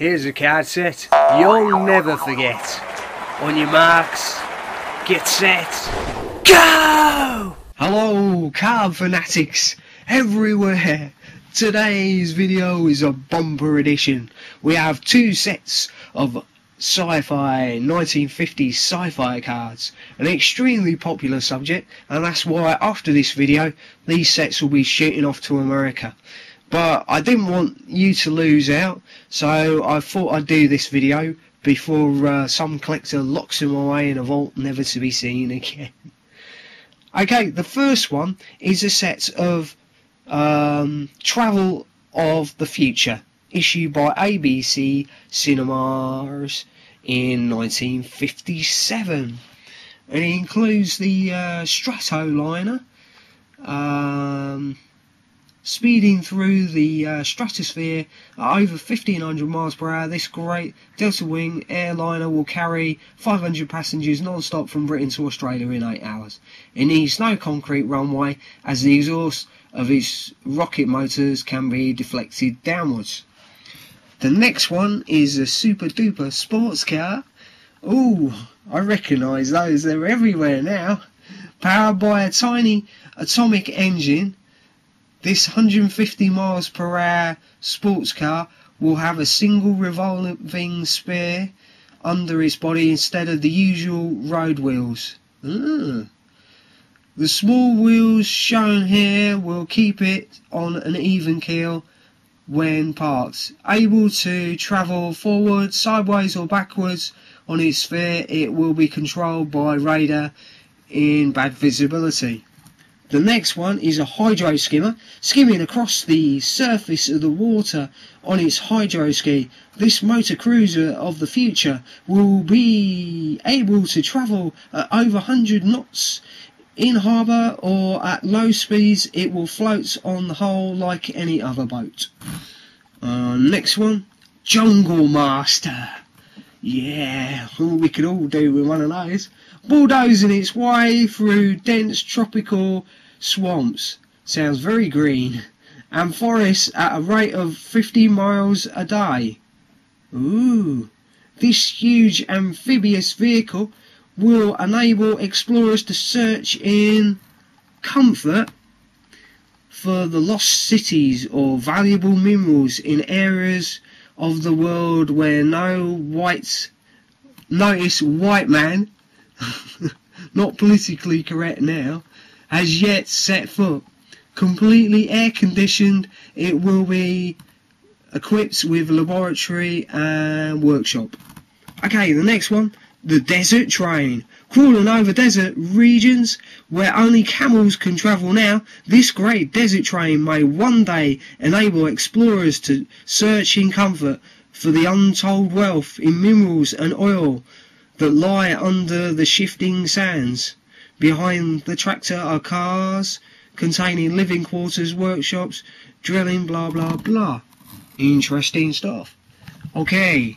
Here's a card set you'll never forget. On your marks, get set, go! Hello, card fanatics everywhere. Today's video is a bumper edition. We have two sets of Sci-Fi 1950s sci-fi cards, an extremely popular subject, and that's why after this video these sets will be shooting off to America. But I didn't want you to lose out, so I thought I'd do this video before some collector locks them away in a vault never to be seen again. Okay, the first one is a set of Travel of the Future, issued by ABC Cinemas in 1957. And it includes the Stratoliner, speeding through the stratosphere at over 1500 miles per hour. This great Delta Wing airliner will carry 500 passengers non-stop from Britain to Australia in 8 hours. It needs no concrete runway, as the exhaust of its rocket motors can be deflected downwards. The next one is a super duper sports car. Ooh, I recognise those, they're everywhere now. Powered by a tiny atomic engine, this 150 miles per hour sports car will have a single revolving sphere under its body instead of the usual road wheels. The small wheels shown here will keep it on an even keel when parked. Able to travel forward, sideways or backwards on its sphere, it will be controlled by radar in bad visibility. The next one is a hydro skimmer, skimming across the surface of the water on its hydro ski. This motor cruiser of the future will be able to travel at over 100 knots in harbour, or at low speeds it will float on the hull like any other boat. Next one, Jungle Master. Yeah, we could all do with one of those. Bulldozing its way through dense tropical swamps. Sounds very green. And forests at a rate of 50 miles a day. Ooh. This huge amphibious vehicle will enable explorers to search in comfort for the lost cities or valuable minerals in areas of the world where no white man not politically correct now has yet set foot. Completely air conditioned, it will be equipped with laboratory and workshop. Okay, the next one, the Desert Train. Crawling over desert regions where only camels can travel now, this great desert train may one day enable explorers to search in comfort for the untold wealth in minerals and oil that lie under the shifting sands. Behind the tractor are cars containing living quarters, workshops, drilling, blah blah blah. Interesting stuff. Okay,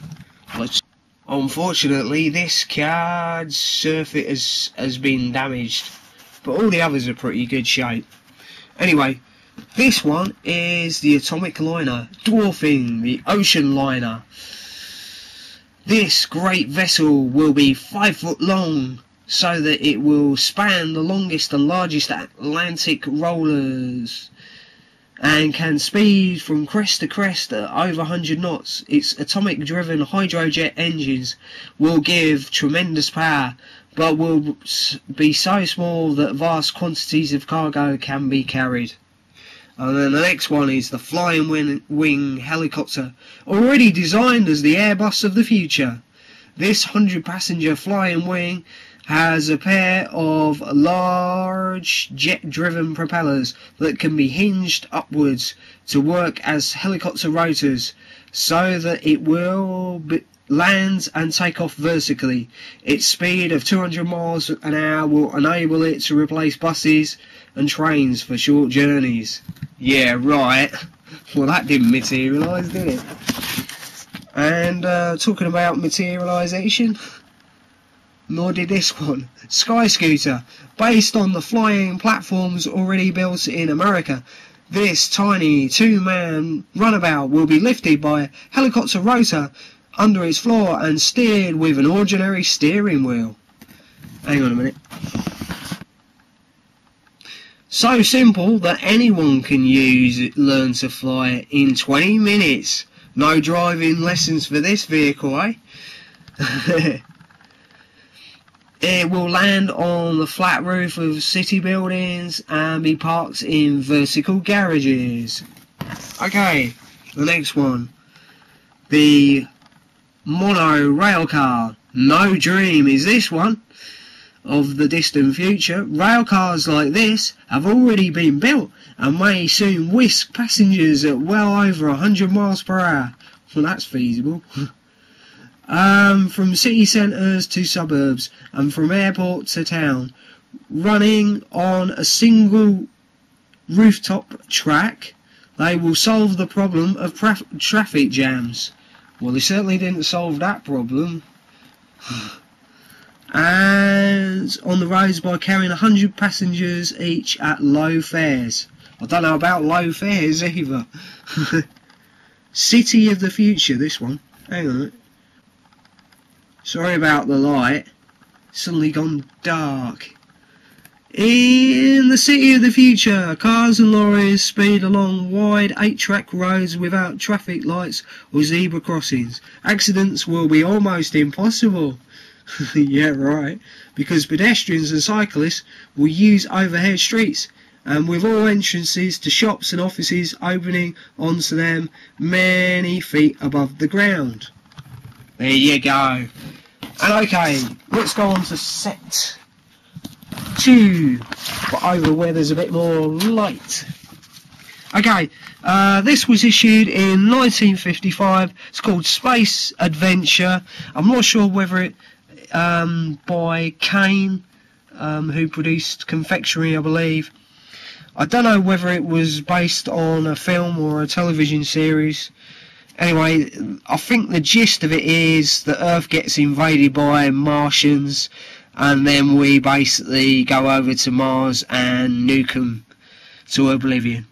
unfortunately this card's surface has been damaged, but all the others are pretty good shape. Anyway, this one is the Atomic Liner, dwarfing the Ocean Liner. This great vessel will be 5 foot long, so that it will span the longest and largest Atlantic rollers, and can speed from crest to crest at over 100 knots. Its atomic-driven hydrojet engines will give tremendous power, but will be so small that vast quantities of cargo can be carried. And then the next one is the Flying Wing helicopter, already designed as the Airbus of the future. This 100-passenger Flying Wing has a pair of large jet-driven propellers that can be hinged upwards to work as helicopter rotors, so that it will land and take off vertically. Its speed of 200 miles an hour will enable it to replace buses and trains for short journeys. Yeah, right. Well, that didn't materialise, did it? And talking about materialisation, nor did this one. Sky Scooter, based on the flying platforms already built in America. This tiny two-man runabout will be lifted by a helicopter rotor under its floor and steered with an ordinary steering wheel. Hang on a minute. So simple that anyone can learn to fly in 20 minutes. No driving lessons for this vehicle, eh? It will land on the flat roof of city buildings and be parked in vertical garages. Okay, the next one. The monorail car. No dream is this one of the distant future. Rail cars like this have already been built and may soon whisk passengers at well over 100 miles per hour. Well, that's feasible. From city centres to suburbs and from airport to town, running on a single rooftop track, they will solve the problem of traffic jams. Well, they certainly didn't solve that problem. And on the roads by carrying 100 passengers each at low fares. I don't know about low fares either. City of the future, this one. Hang on a minute. Sorry about the light. Suddenly gone dark. In the city of the future, cars and lorries speed along wide 8-track roads without traffic lights or zebra crossings. Accidents will be almost impossible. Yeah, right. Because pedestrians and cyclists will use overhead streets, and with all entrances to shops and offices opening onto them many feet above the ground. There you go. And okay, let's go on to set 2, but over where there's a bit more light. Okay, this was issued in 1955. It's called Space Adventure. I'm not sure whether it by Kane, who produced confectionery, I believe. I don't know whether it was based on a film or a television series. Anyway, I think the gist of it is that Earth gets invaded by Martians, and then we basically go over to Mars and nuke them to oblivion.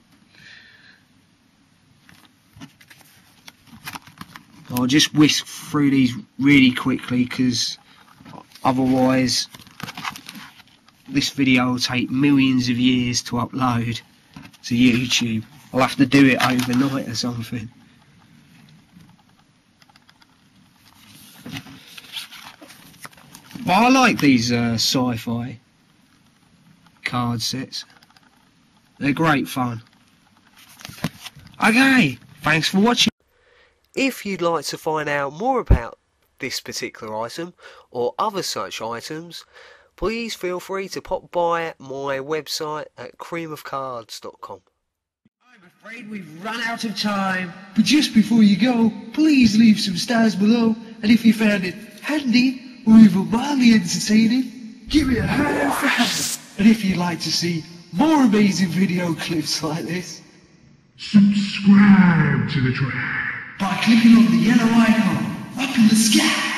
I'll just whisk through these really quickly, because otherwise this video will take millions of years to upload to YouTube. I'll have to do it overnight or something. But I like these sci-fi card sets. They're great fun. Okay, thanks for watching. If you'd like to find out more about this particular item or other such items, please feel free to pop by my website at creamofcards.com. I'm afraid we've run out of time, but just before you go, please leave some stars below, and if you found it handy or even mildly entertaining, give it a hand for hand. And if you'd like to see more amazing video clips like this, subscribe to the channel by clicking on the yellow icon up in the sky.